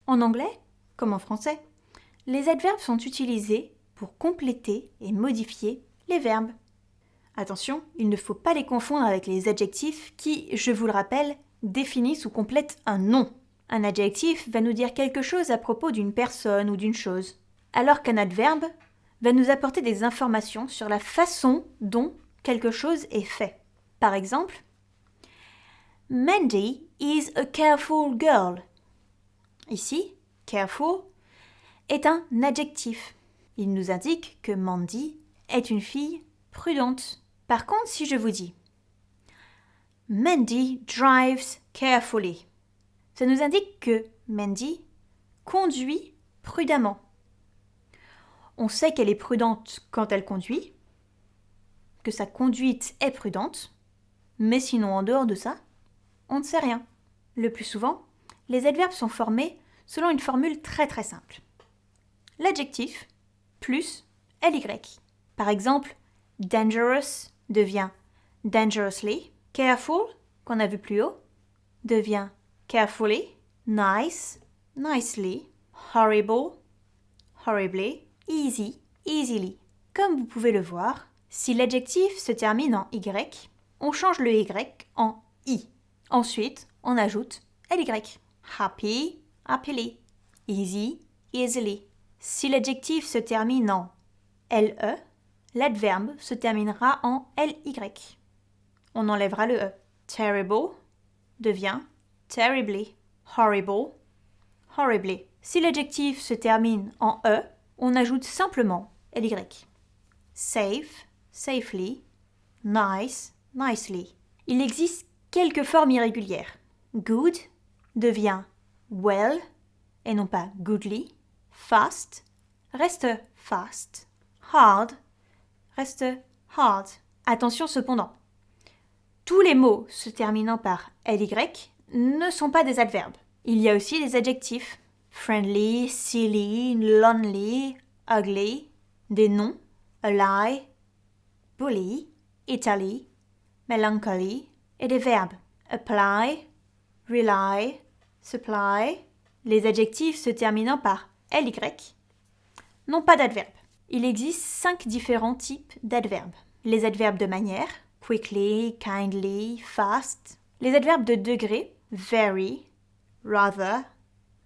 En anglais, comme en français, les adverbes sont utilisés pour compléter et modifier les verbes. Attention, il ne faut pas les confondre avec les adjectifs qui, je vous le rappelle, définissent ou complètent un nom. Un adjectif va nous dire quelque chose à propos d'une personne ou d'une chose, alors qu'un adverbe va nous apporter des informations sur la façon dont quelque chose est fait. Par exemple, Mandy is a careful girl. Ici, careful est un adjectif. Il nous indique que Mandy est une fille prudente. Par contre, si je vous dis Mandy drives carefully, ça nous indique que Mandy conduit prudemment. On sait qu'elle est prudente quand elle conduit, que sa conduite est prudente, mais sinon en dehors de ça, on ne sait rien. Le plus souvent, les adverbes sont formés selon une formule très très simple. L'adjectif plus ly. Par exemple, dangerous devient dangerously, careful, qu'on a vu plus haut, devient carefully, nice, nicely, horrible, horribly, easy, easily. Comme vous pouvez le voir, si l'adjectif se termine en y, on change le y en i. Ensuite, on ajoute ly. Happy, happily, easy, easily. Si l'adjectif se termine en le, l'adverbe se terminera en ly. On enlèvera le e. Terrible devient terribly. Horrible, horribly. Si l'adjectif se termine en e, on ajoute simplement ly. Safe, safely, nice, nicely. Il existe quelques formes irrégulières. Good devient well et non pas goodly. Fast reste fast. Hard reste hard. Attention cependant, tous les mots se terminant par ly ne sont pas des adverbes. Il y a aussi des adjectifs. Friendly, silly, lonely, ugly. Des noms. Ally, bully, Italy, melancholy. Et des verbes. Apply, rely, supply. Les adjectifs se terminant par ly n'ont pas d'adverbe. Il existe 5 différents types d'adverbes. Les adverbes de manière, quickly, kindly, fast. Les adverbes de degré, very, rather,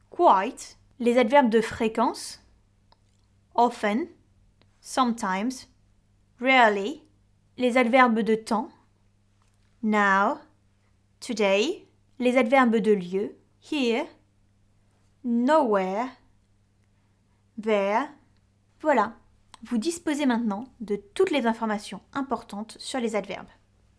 quite. Les adverbes de fréquence, often, sometimes, rarely. Les adverbes de temps, now, today. Les adverbes de lieu, here, nowhere, there. Voilà, vous disposez maintenant de toutes les informations importantes sur les adverbes.